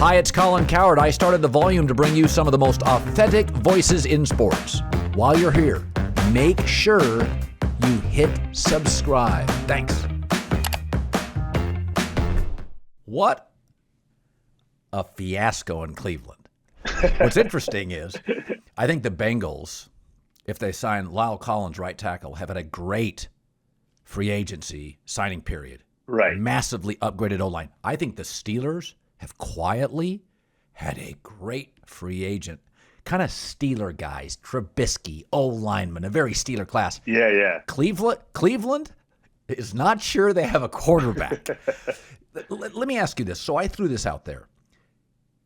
Hi, it's Colin Cowherd. I started the volume to bring you some of the most authentic voices in sports. While you're here, make sure you hit subscribe. Thanks. What a fiasco in Cleveland. What's interesting is I think the Bengals, if they sign Lyle Collins, right tackle, have had a great free agency signing period. Right. Massively upgraded O-line. I think the Steelers have quietly had a great free agent. Kind of Steeler guys, Trubisky, O-lineman, a very Steeler class. Yeah. Cleveland is not sure they have a quarterback. Let me ask you this. So I threw this out there.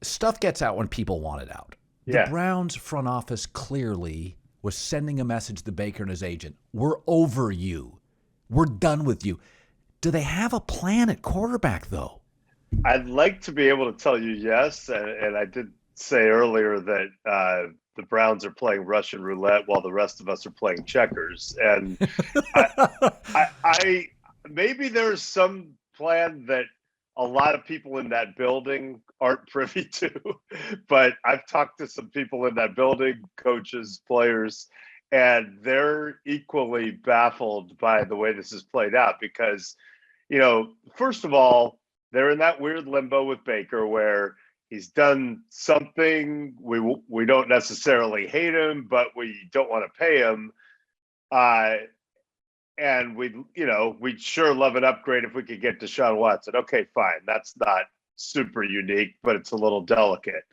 Stuff gets out when people want it out. Yeah. The Browns front office clearly was sending a message to Baker and his agent. We're over you. We're done with you. Do they have a plan at quarterback, though? I'd like to be able to tell you yes, and I did say earlier that the Browns are playing Russian roulette while the rest of us are playing checkers. And I maybe there's some plan that a lot of people in that building aren't privy to, but I've talked to some people in that building, coaches, players, and they're equally baffled by the way this is played out because, first of all, they're in that weird limbo with Baker where he's done something. We don't necessarily hate him, but we don't want to pay him. And we'd sure love an upgrade if we could get Deshaun Watson. Okay, fine. That's not super unique, but it's a little delicate.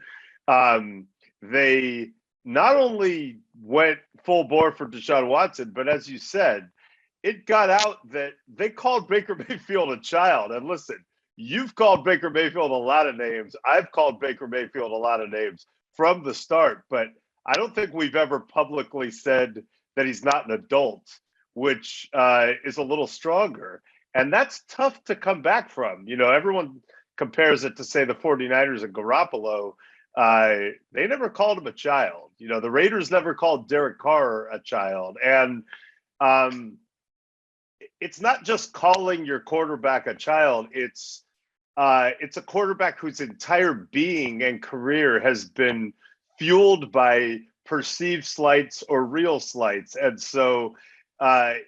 They not only went full bore for Deshaun Watson, but as you said, it got out that they called Baker Mayfield a child. And listen, you've called Baker Mayfield a lot of names. I've called Baker Mayfield a lot of names from the start, but I don't think we've ever publicly said that he's not an adult, which is a little stronger. And that's tough to come back from. Everyone compares it to, say, the 49ers and Garoppolo. They never called him a child. The Raiders never called Derek Carr a child. And it's not just calling your quarterback a child. It's a quarterback whose entire being and career has been fueled by perceived slights or real slights. And so, there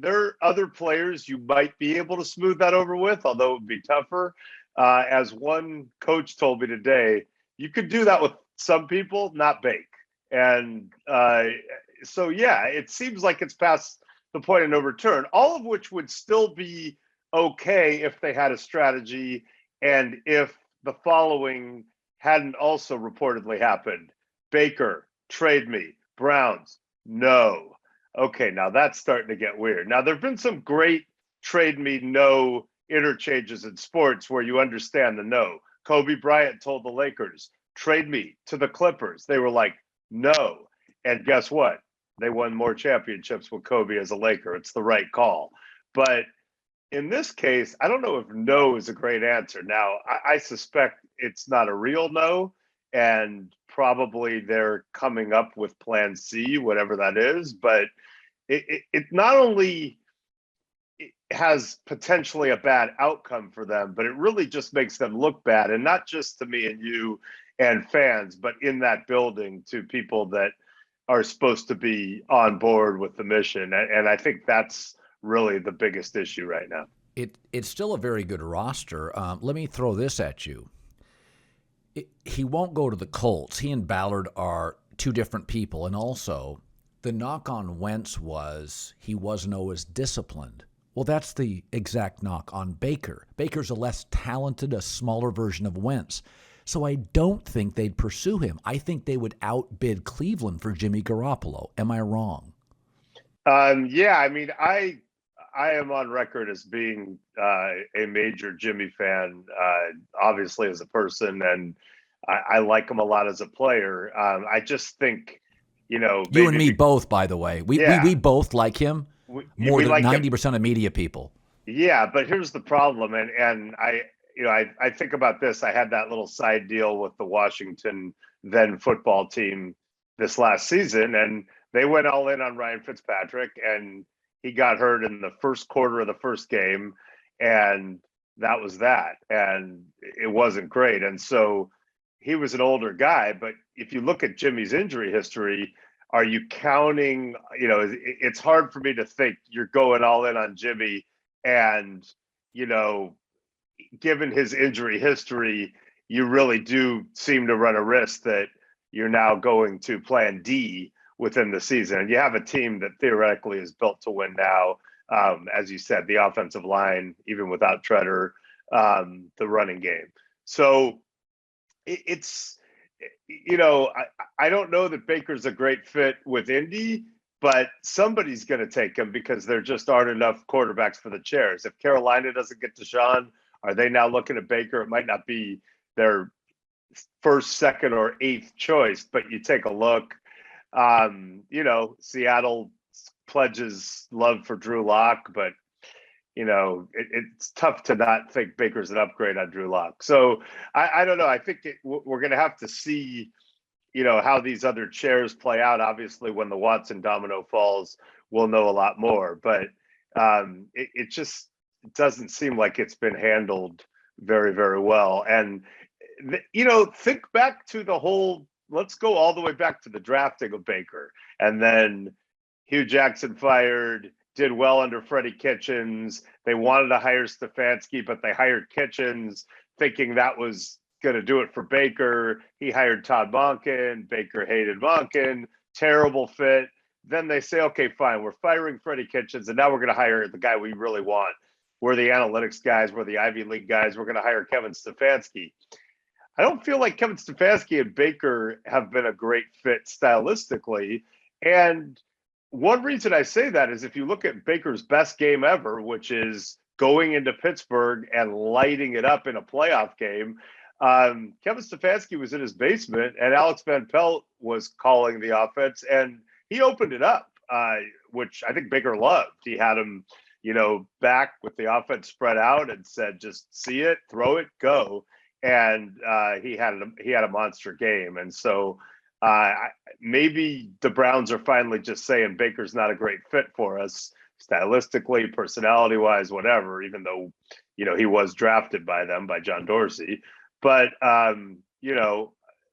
are other players you might be able to smooth that over with, although it would be tougher. As one coach told me today, you could do that with some people, not Bake. And it seems like it's past the point of no return, all of which would still be okay if they had a strategy and if the following hadn't also reportedly happened. Baker, trade me. Browns, no. Okay, now that's starting to get weird. Now, there have been some great trade me no interchanges in sports where you understand the no. Kobe Bryant told the Lakers, trade me to the Clippers. They were like, no. And guess what? They won more championships with Kobe as a Laker. It's the right call. But in this case, I don't know if no is a great answer. Now, I suspect it's not a real no, and probably they're coming up with plan C, whatever that is. But it not only has potentially a bad outcome for them, but it really just makes them look bad. And not just to me and you and fans, but in that building to people that are supposed to be on board with the mission. And I think that's really the biggest issue right now. It's still a very good roster. Let me throw this at you. He won't go to the Colts. He and Ballard are two different people. And also, the knock on Wentz was he wasn't always disciplined. Well, that's the exact knock on Baker. Baker's a less talented, a smaller version of Wentz. So I don't think they'd pursue him. I think they would outbid Cleveland for Jimmy Garoppolo. Am I wrong? I am on record as being a major Jimmy fan, obviously as a person, and I like him a lot as a player. I just think, you and me both, by the way. We both like him more than 90% of media people. Yeah, but here's the problem, and I think about this. I had that little side deal with the Washington then football team this last season, and they went all in on Ryan Fitzpatrick, and he got hurt in the first quarter of the first game, and that was that. And it wasn't great. And so he was an older guy, but if you look at Jimmy's injury history, are you counting, it's hard for me to think you're going all in on Jimmy and, given his injury history, you really do seem to run a risk that you're now going to plan D within the season. And you have a team that theoretically is built to win now. As you said, the offensive line, even without Treader, the running game. So it's, I don't know that Baker's a great fit with Indy, but somebody's going to take him because there just aren't enough quarterbacks for the chairs. If Carolina doesn't get Deshaun, are they now looking at Baker? It might not be their first, second, or eighth choice, but you take a look. Seattle pledges love for Drew Lock, but it's tough to not think Baker's an upgrade on Drew Lock. So I don't know. I think we're going to have to see, how these other chairs play out. Obviously, when the Watson domino falls, we'll know a lot more. But it just doesn't seem like it's been handled very, very well. And think back to the whole. Let's go all the way back to the drafting of Baker, and then Hugh Jackson fired. Did well under Freddie Kitchens. They wanted to hire Stefanski, but they hired Kitchens thinking that was going to do it for Baker. He hired Todd Monken. Baker hated Monken. Terrible fit. Then they say, okay, fine, we're firing Freddie Kitchens, and now we're going to hire the guy we really want. We're the analytics guys. We're the Ivy League guys. We're going to hire Kevin Stefanski. I don't feel like Kevin Stefanski and Baker have been a great fit stylistically. And one reason I say that is if you look at Baker's best game ever, which is going into Pittsburgh and lighting it up in a playoff game, Kevin Stefanski was in his basement and Alex Van Pelt was calling the offense, and he opened it up, which I think Baker loved. He had him, back with the offense spread out and said, just see it, throw it, go. And he had a monster game. And so maybe the Browns are finally just saying Baker's not a great fit for us stylistically, personality wise, whatever, even though, he was drafted by them, by John Dorsey. But,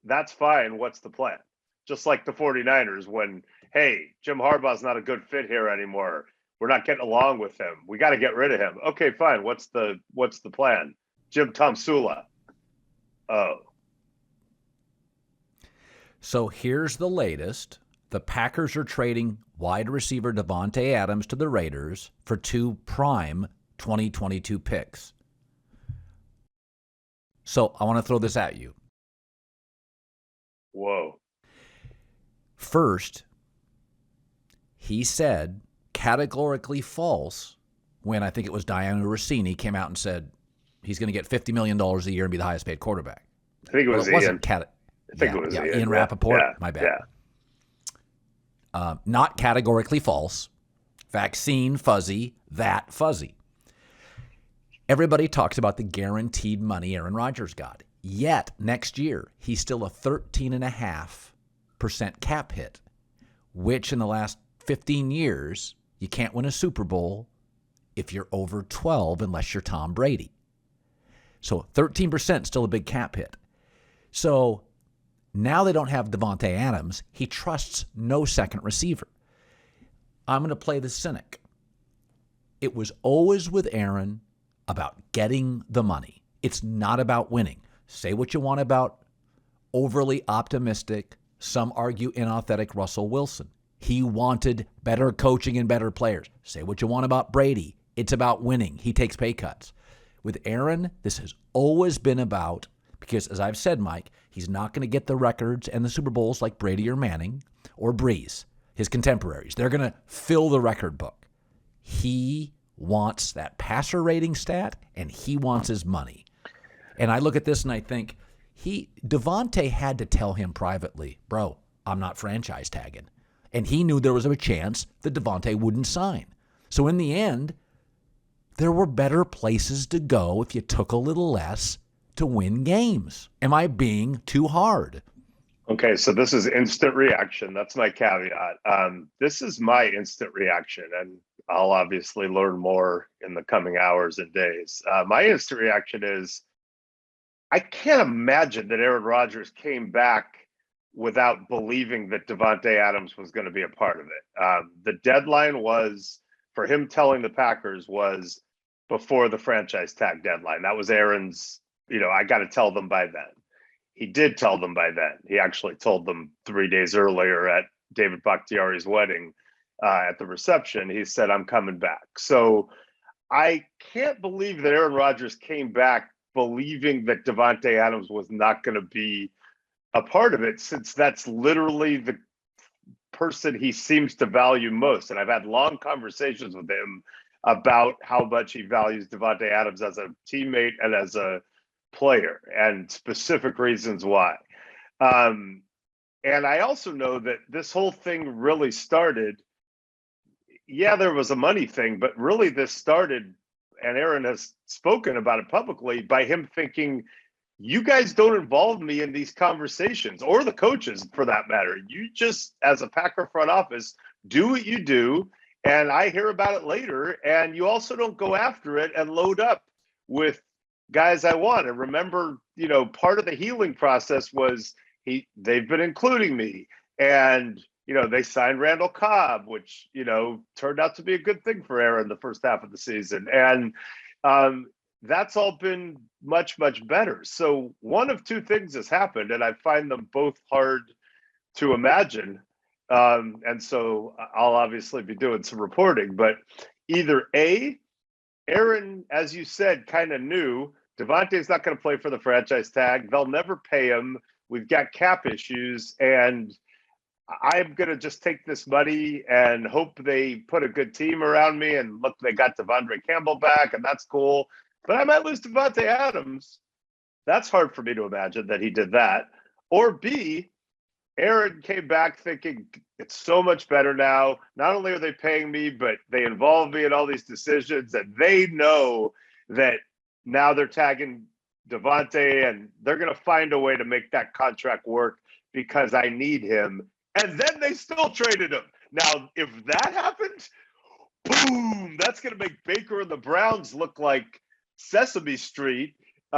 that's fine. What's the plan? Just like the 49ers when, hey, Jim Harbaugh's not a good fit here anymore. We're not getting along with him. We got to get rid of him. Okay, fine. What's the plan? Jim Tomsula. Oh. So here's the latest. The Packers are trading wide receiver Davante Adams to the Raiders for 2 prime 2022 picks. So I want to throw this at you. Whoa. First, he said categorically false when I think it was Diana Rossini came out and said he's going to get $50 million a year and be the highest paid quarterback. I think it was Ian. I think it was Ian Rappaport. Yeah, my bad. Yeah. Not categorically false. Vaccine fuzzy, that fuzzy. Everybody talks about the guaranteed money Aaron Rodgers got. Yet, next year, he's still a 13.5% cap hit, which in the last 15 years, you can't win a Super Bowl if you're over 12 unless you're Tom Brady. So 13% still a big cap hit. So now they don't have Davante Adams. He trusts no second receiver. I'm going to play the cynic. It was always with Aaron about getting the money. It's not about winning. Say what you want about overly optimistic, some argue inauthentic Russell Wilson. He wanted better coaching and better players. Say what you want about Brady. It's about winning. He takes pay cuts. With Aaron, this has always been about, because as I've said, Mike, he's not going to get the records and the Super Bowls like Brady or Manning or Breeze, his contemporaries. They're going to fill the record book. He wants that passer rating stat, and he wants his money. And I look at this and I think, Davante had to tell him privately, bro, I'm not franchise tagging. And he knew there was a chance that Davante wouldn't sign. So in the end, there were better places to go if you took a little less to win games. Am I being too hard? Okay, so this is instant reaction. That's my caveat. This is my instant reaction. And I'll obviously learn more in the coming hours and days. My instant reaction is I can't imagine that Aaron Rodgers came back without believing that Davante Adams was going to be a part of it. The deadline was for him telling the Packers was before the franchise tag deadline. That was Aaron's, I got to tell them by then. He did tell them by then. He actually told them 3 days earlier at David Bakhtiari's wedding at the reception. He said, I'm coming back. So I can't believe that Aaron Rodgers came back believing that Davante Adams was not going to be a part of it, since that's literally the person he seems to value most. And I've had long conversations with him about how much he values Davante Adams as a teammate and as a player, and specific reasons why. And I also know that this whole thing really started, there was a money thing, but really this started, and Aaron has spoken about it publicly, by him thinking, you guys don't involve me in these conversations, or the coaches for that matter. You just, as a Packer front office, do what you do, and I hear about it later. And you also don't go after it and load up with guys I want. And remember, part of the healing process was they've been including me, and they signed Randall Cobb, which turned out to be a good thing for Aaron the first half of the season, and that's all been much, much better. So one of two things has happened, and I find them both hard to imagine. And so I'll obviously be doing some reporting, but either A, Aaron, as you said, kind of knew Davante's not going to play for the franchise tag. They'll never pay him. We've got cap issues, and I'm going to just take this money and hope they put a good team around me. And look, they got Devondre Campbell back, and that's cool. But I might lose Davante Adams. That's hard for me to imagine that he did that. Or B, Aaron came back thinking it's so much better now. Not only are they paying me, but they involve me in all these decisions, and they know that now they're tagging Davante, and they're going to find a way to make that contract work because I need him. And then they still traded him. Now, if that happened, boom, that's going to make Baker and the Browns look like Sesame Street.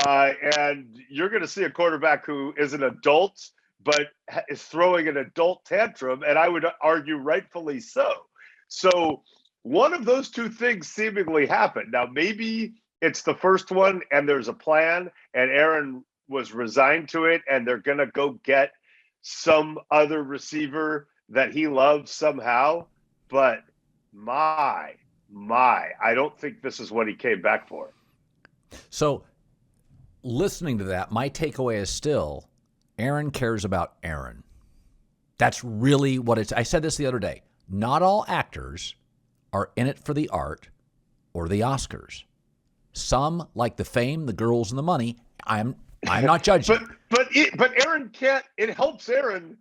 And you're going to see a quarterback who is an adult, but is throwing an adult tantrum, and I would argue rightfully so. So one of those two things seemingly happened. Now, maybe it's the first one, and there's a plan, and Aaron was resigned to it, and they're going to go get some other receiver that he loves somehow. But I don't think this is what he came back for. So listening to that, my takeaway is still Aaron cares about Aaron. That's really what it's. I said this the other day. Not all actors are in it for the art or the Oscars. Some like the fame, the girls, and the money. I'm not judging. but Aaron can't. It helps Aaron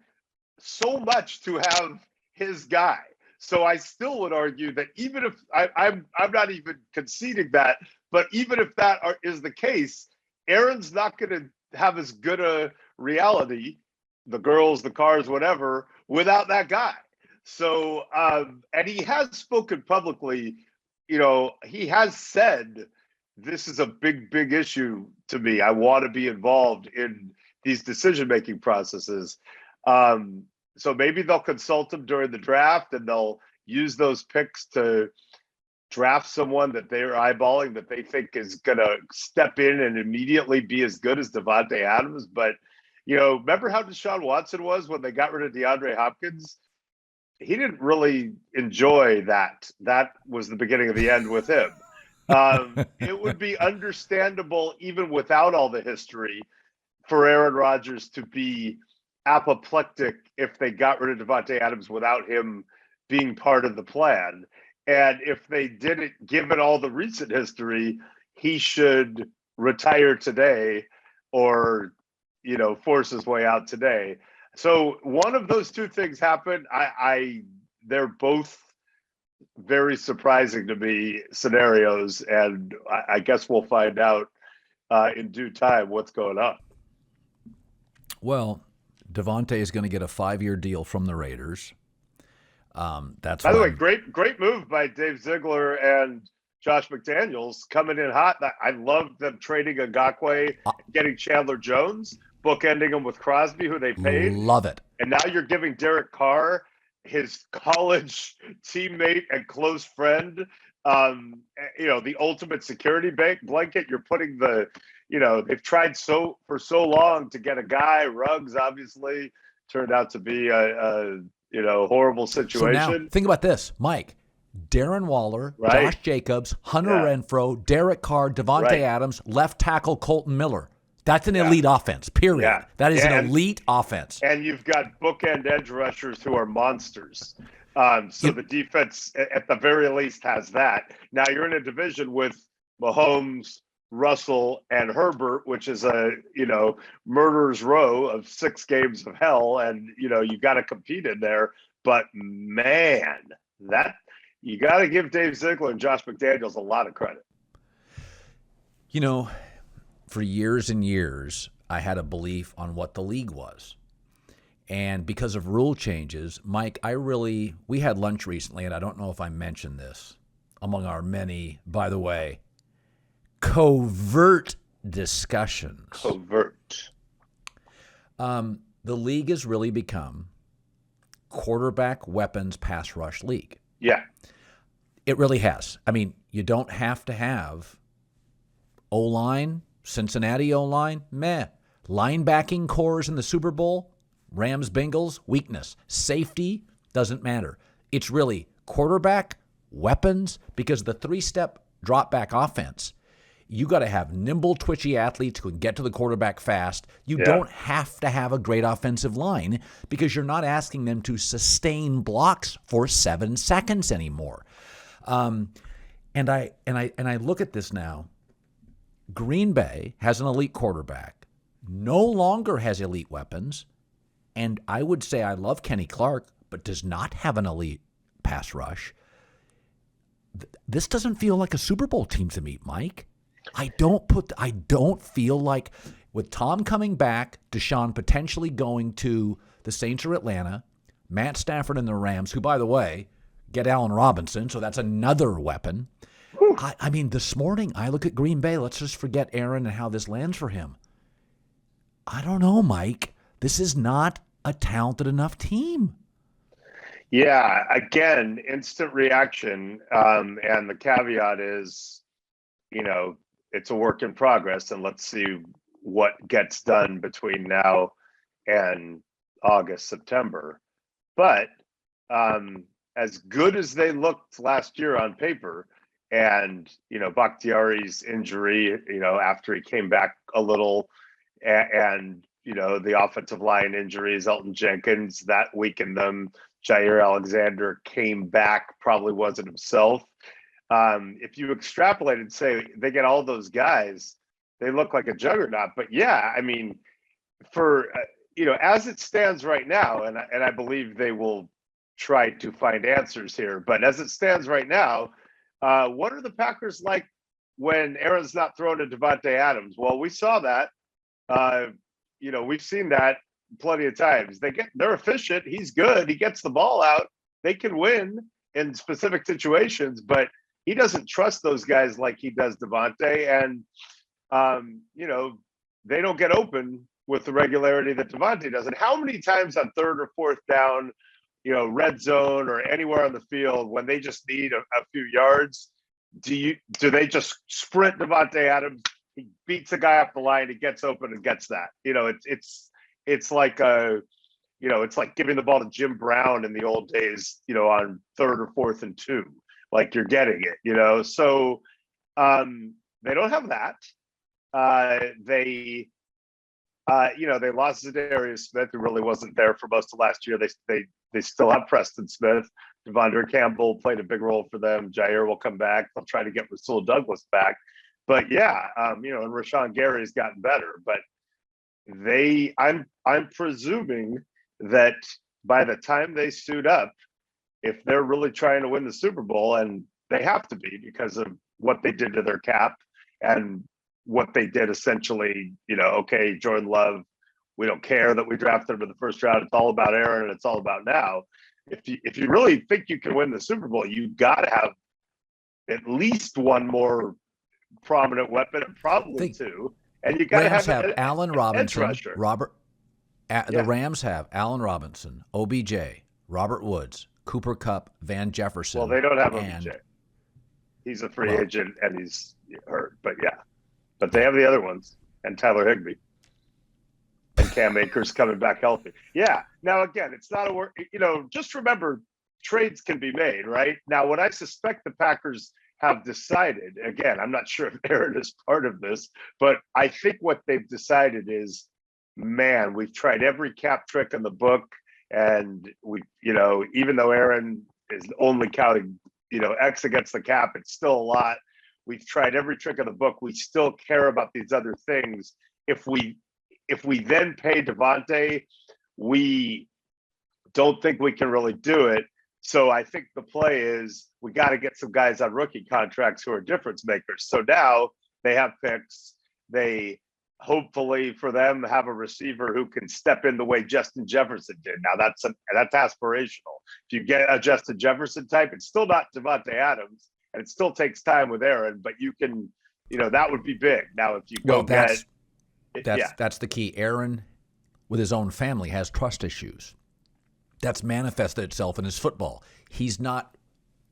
so much to have his guy. So I still would argue that even if I'm not even conceding that, but even if that is the case, Aaron's not going to have as good a reality, the girls, the cars, whatever, without that guy. So, and he has spoken publicly, he has said, this is a big, big issue to me. I want to be involved in these decision-making processes. So maybe they'll consult him during the draft, and they'll use those picks to draft someone that they're eyeballing that they think is going to step in and immediately be as good as Davante Adams. But, remember how Deshaun Watson was when they got rid of DeAndre Hopkins? He didn't really enjoy that. That was the beginning of the end with him. It would be understandable, even without all the history, for Aaron Rodgers to be apoplectic if they got rid of Davante Adams without him being part of the plan. And if they didn't, given all the recent history, he should retire today or, force his way out today. So one of those two things happened. They're both very surprising to me scenarios, and I guess we'll find out in due time what's going on. Well, Davante is going to get a 5-year deal from the Raiders. That's by the way, great move by Dave Ziegler and Josh McDaniels coming in hot. I love them trading Ngakoue, getting Chandler Jones, bookending him with Crosby, who they paid. Love it. And now you're giving Derek Carr, his college teammate and close friend, the ultimate security blanket. You're putting they've tried for so long to get a guy. Ruggs obviously turned out to be a horrible situation. So now, think about this, Mike. Darren Waller, right. Josh Jacobs, Hunter Renfrow, Derek Carr, Davante Adams, left tackle Colton Miller. That's an elite offense, period. Yeah. That is an elite offense. And you've got bookend edge rushers who are monsters. So the defense, at the very least, has that. Now you're in a division with Mahomes, Russell, and Herbert, which is a murderer's row of 6 games of hell, and you got to compete in there. But man, you got to give Dave Ziegler and Josh McDaniels a lot of credit. For years and years, I had a belief on what the league was. And because of rule changes, Mike, we had lunch recently, and I don't know if I mentioned this among our many, by the way, covert discussions. Covert. The league has really become quarterback weapons pass rush league. Yeah. It really has. I mean, you don't have to have O-line, Cincinnati O-line, meh. Linebacking cores in the Super Bowl, Rams, Bengals, weakness. Safety, doesn't matter. It's really quarterback, weapons, because the 3-step drop back offense, you got to have nimble, twitchy athletes who can get to the quarterback fast. You don't have to have a great offensive line because you're not asking them to sustain blocks for 7 seconds anymore. And I look at this now. Green Bay has an elite quarterback, no longer has elite weapons, and I would say I love Kenny Clark, but does not have an elite pass rush. This doesn't feel like a Super Bowl team to me, Mike. I don't feel like, with Tom coming back, Deshaun potentially going to the Saints or Atlanta, Matt Stafford and the Rams, who, by the way, get Allen Robinson, so that's another weapon. I mean, this morning, I look at Green Bay. Let's just forget Aaron and how this lands for him. I don't know, Mike. This is not a talented enough team. Yeah, again, instant reaction. And the caveat is, it's a work in progress, and let's see what gets done between now and August, September. But as good as they looked last year on paper, and Bakhtiari's injury, after he came back a little, and the offensive line injuries, Elton Jenkins, that weakened them. Jair Alexander came back, probably wasn't himself. If you extrapolate and say they get all those guys, they look like a juggernaut. But yeah, I mean, for as it stands right now, and I believe they will try to find answers here, but as it stands right now, what are the Packers like when Aaron's not throwing to Davante Adams? Well, we saw that. We've seen that plenty of times. They're efficient. He's good. He gets the ball out. They can win in specific situations, but he doesn't trust those guys like he does Davante. And they don't get open with the regularity that Davante does. And how many times on 3rd or 4th down, red zone or anywhere on the field, when they just need a few yards, do they just sprint Davante Adams? He beats a guy up the line, he gets open and gets that. It's like it's like giving the ball to Jim Brown in the old days, on 3rd or 4th and 2, like you're getting it, So they don't have that. They lost Zadarius Smith, who really wasn't there for most of last year. They still have Preston Smith. Devondre Campbell played a big role for them. Jair will come back. They'll try to get Rasul Douglas back. But yeah, and Rashawn Gary's gotten better. But I'm presuming that by the time they suit up, if they're really trying to win the Super Bowl, and they have to be because of what they did to their cap and what they did essentially, okay, Jordan Love, we don't care that we drafted him in the first round. It's all about Aaron and it's all about now. if you really think you can win the Super Bowl, you got to have at least one more prominent weapon, and probably two. And you got to have an Allen Robinson, edge rusher. The Rams have Allen Robinson, OBJ, Robert Woods, Cooper Kupp, Van Jefferson. Well, they don't have OBJ. He's a free agent and he's hurt. But but they have the other ones, and Tyler Higbee, and Cam Akers coming back healthy. Yeah. Now again, it's not a work. Just remember, trades can be made, right? Now, what I suspect the Packers have decided, again, I'm not sure if Aaron is part of this, but I think what they've decided is, man, we've tried every cap trick in the book, and even though Aaron is only counting, X against the cap, it's still a lot. We've tried every trick in the book. We still care about these other things. If we then pay Davante, we don't think we can really do it. So I think the play is we got to get some guys on rookie contracts who are difference makers. So now they have picks. They hopefully for them have a receiver who can step in the way Justin Jefferson did. Now that's aspirational. If you get a Justin Jefferson type, it's still not Davante Adams, and it still takes time with Aaron, but you can, that would be big. Now if you go that's the key. Aaron, with his own family, has trust issues. That's manifested itself in his football. He's not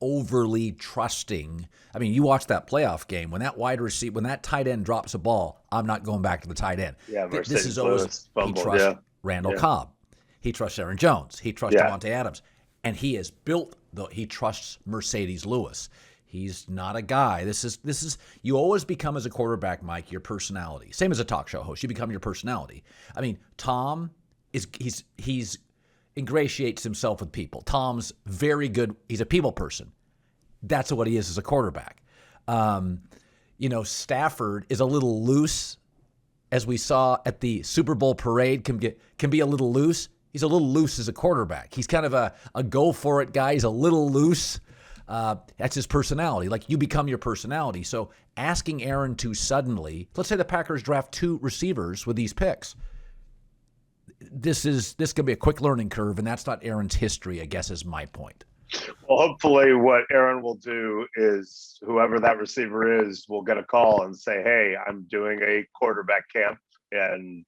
overly trusting. I mean, you watch that playoff game when that when that tight end drops a ball, I'm not going back to the tight end. Yeah, this is always he trusts Randall Cobb. He trusts Aaron Jones. He trusts Davante Adams, and he has built he trusts Mercedes Lewis. He's not a guy. This is you always become as a quarterback, Mike, your personality. Same as a talk show host, you become your personality. I mean, Tom he's ingratiates himself with people. Tom's very good. He's a people person. That's what he is as a quarterback. Stafford is a little loose, as we saw at the Super Bowl parade, can be a little loose. He's a little loose as a quarterback. He's kind of a go for it guy. He's a little loose. That's his personality. Like, you become your personality. So asking Aaron to suddenly, let's say the Packers draft 2 receivers with these picks. This can be a quick learning curve, and that's not Aaron's history, I guess, is my point. Well, hopefully what Aaron will do is whoever that receiver is will get a call and say, hey, I'm doing a quarterback camp. And,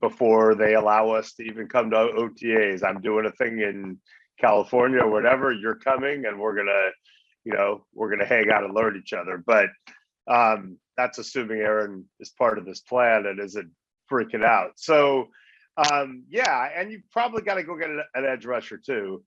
before they allow us to even come to OTAs, I'm doing a thing in California or whatever. You're coming, and we're going to hang out and learn each other. But that's assuming Aaron is part of this plan and isn't freaking out. So, and you've probably got to go get an edge rusher too.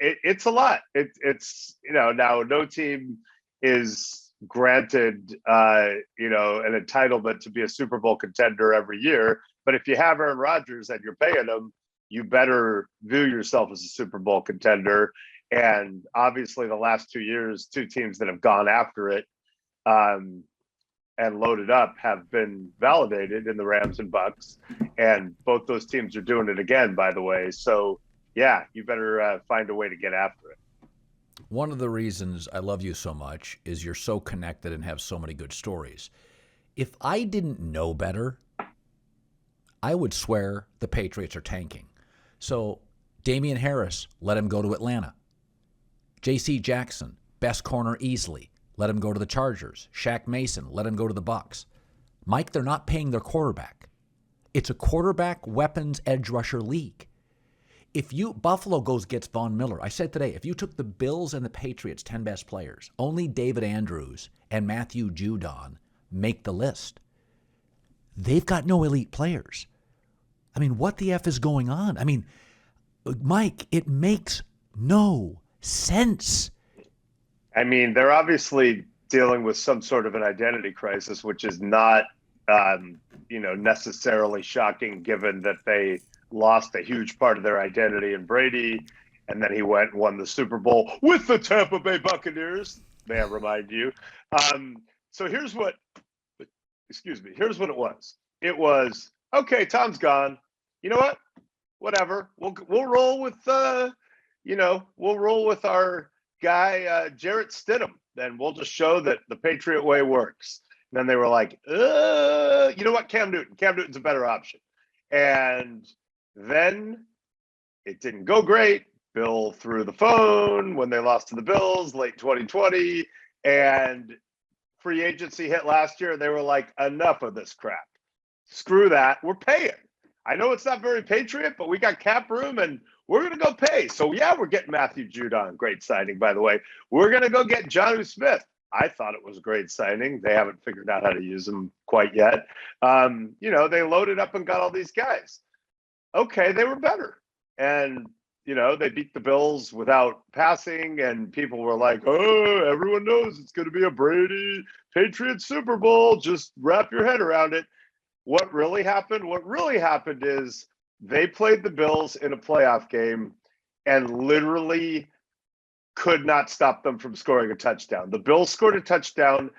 It's a lot. It's now no team is granted, an entitlement to be a Super Bowl contender every year. But if you have Aaron Rodgers and you're paying him, you better view yourself as a Super Bowl contender. And obviously the last 2 years, 2 teams that have gone after it, and loaded up have been validated in the Rams and Bucks, and both those teams are doing it again, by the way. So, you better find a way to get after it. One of the reasons I love you so much is you're so connected and have so many good stories. If I didn't know better, I would swear the Patriots are tanking. So, Damian Harris, let him go to Atlanta. J.C. Jackson, best corner easily. Let him go to the Chargers. Shaq Mason, let him go to the Bucks. Mike, they're not paying their quarterback. It's a quarterback weapons edge rusher league. Buffalo gets Von Miller. I said today, if you took the Bills and the Patriots 10 best players, only David Andrews and Matthew Judon make the list. They've got no elite players. I mean, what the F is going on? I mean, Mike, it makes no sense. I mean, they're obviously dealing with some sort of an identity crisis, which is not, necessarily shocking, given that they lost a huge part of their identity in Brady, and then he went and won the Super Bowl with the Tampa Bay Buccaneers. May I remind you? So here's what it was. It was, okay, Tom's gone. You know what? Whatever. We'll roll with our guy Jarrett Stidham. Then we'll just show that the Patriot way works. And then they were like, you know what, Cam Newton's a better option. And Then it didn't go great. Bill threw the phone when they lost to the Bills late 2020, and free agency hit last year. They were like, enough of this crap. Screw that. We're paying. I know it's not very Patriot, but we got cap room and we're going to go pay. So, yeah, we're getting Matthew Judon. Great signing, by the way. We're going to go get Jonnu Smith. I thought it was a great signing. They haven't figured out how to use him quite yet. They loaded up and got all these guys. Okay, they were better. And, they beat the Bills without passing, and people were like, oh, everyone knows it's going to be a Brady Patriots Super Bowl. Just wrap your head around it. What really happened? What really happened is they played the Bills in a playoff game and literally could not stop them from scoring a touchdown. The Bills scored a touchdown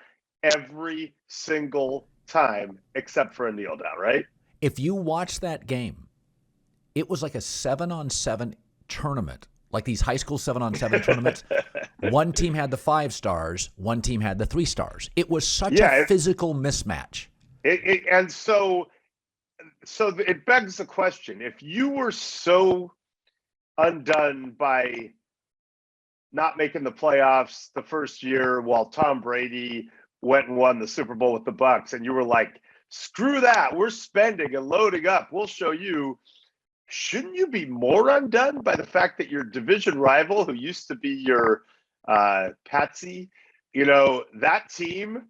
every single time except for a kneel down, right? If you watch that game, it was like a 7-on-7 tournament, like these high school 7-on-7 tournaments. One team had the 5 stars, one team had the 3 stars. It was such a physical mismatch. So it begs the question: if you were so undone by not making the playoffs the first year while Tom Brady went and won the Super Bowl with the Bucs, and you were like, screw that, we're spending and loading up, we'll show you. Shouldn't you be more undone by the fact that your division rival, who used to be your patsy, that team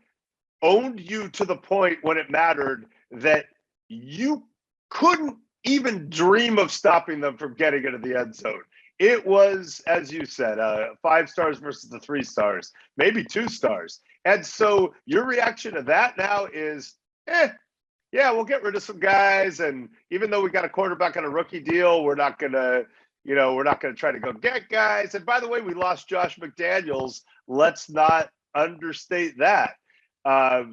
owned you to the point when it mattered that you couldn't even dream of stopping them from getting into the end zone? It was, as you said, 5 stars versus the 3 stars, maybe 2 stars. And so your reaction to that now is, yeah, we'll get rid of some guys. And even though we got a quarterback on a rookie deal, we're not going to try to go get guys. And by the way, we lost Josh McDaniels. Let's not understate that. A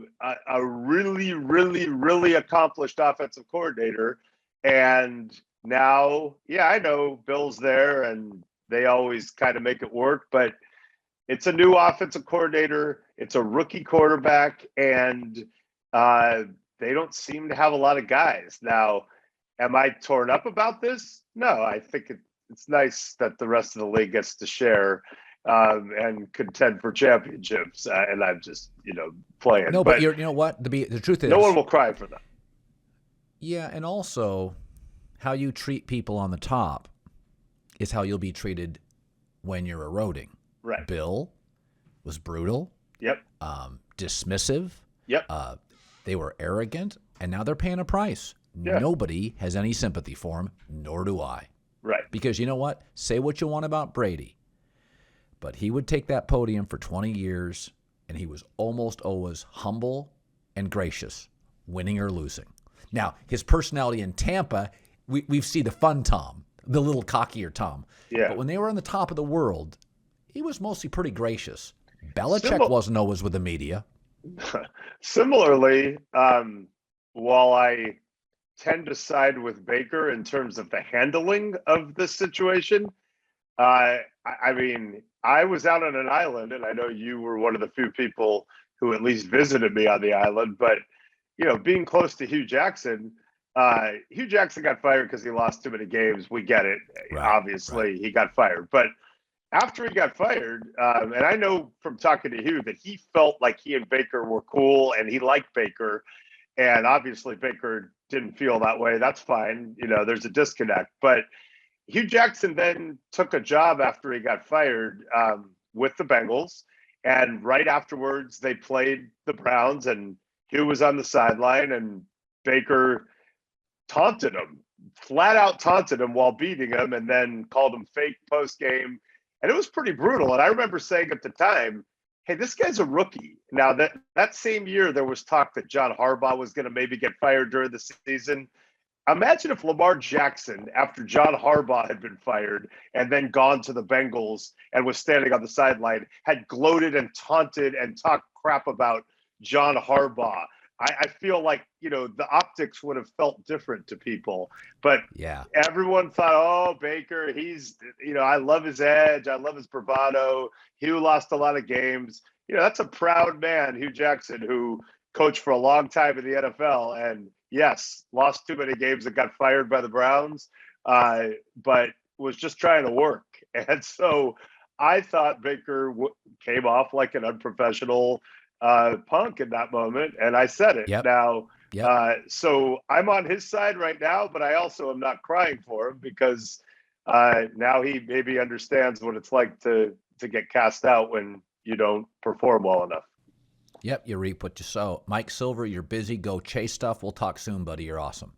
really, really, really accomplished offensive coordinator. And now, I know Bill's there and they always kind of make it work, but it's a new offensive coordinator. It's a rookie quarterback, and they don't seem to have a lot of guys. Now, am I torn up about this? No, I think it's nice that the rest of the league gets to share and contend for championships. And I'm just, playing. No, but you know what? The truth is, no one will cry for them. Yeah, and also how you treat people on the top is how you'll be treated when you're eroding. Right. Bill was brutal. Yep. Dismissive. Yep. They were arrogant, and now they're paying a price. Yeah. Nobody has any sympathy for him, nor do I. Right. Because you know what? Say what you want about Brady, but he would take that podium for 20 years, and he was almost always humble and gracious, winning or losing. Now, his personality in Tampa, we see the fun Tom, the little cockier Tom. Yeah. But when they were on the top of the world, he was mostly pretty gracious. Belichick wasn't always with the media. Similarly, while I tend to side with Baker in terms of the handling of this situation, I mean, I was out on an island, and I know you were one of the few people who at least visited me on the island, but being close to Hugh Jackson got fired because he lost too many games. We get it. Right, obviously, right. He got fired. But after he got fired, and I know from talking to Hugh that he felt like he and Baker were cool and he liked Baker. And obviously Baker didn't feel that way. That's fine. There's a disconnect. But Hugh Jackson then took a job after he got fired with the Bengals. And right afterwards, they played the Browns, and Hugh was on the sideline, and Baker taunted him, flat out taunted him while beating him, and then called him fake post game. And it was pretty brutal. And I remember saying at the time, hey, this guy's a rookie. Now, that same year, there was talk that John Harbaugh was going to maybe get fired during the season. Imagine if Lamar Jackson, after John Harbaugh had been fired and then gone to the Bengals and was standing on the sideline, had gloated and taunted and talked crap about John Harbaugh. I feel like, the optics would have felt different to people. But yeah, everyone thought, oh, Baker, he's, I love his edge. I love his bravado. Hugh lost a lot of games. That's a proud man, Hugh Jackson, who coached for a long time in the NFL, and yes, lost too many games and got fired by the Browns, but was just trying to work. And so I thought Baker came off like an unprofessional punk in that moment, and I said it. Yep. Now, Yep. so I'm on his side right now, but I also am not crying for him because now he maybe understands what it's like to get cast out when you don't perform well enough. Yep, you reap what you sow. Mike Silver, you're busy. Go chase stuff. We'll talk soon, buddy. You're awesome.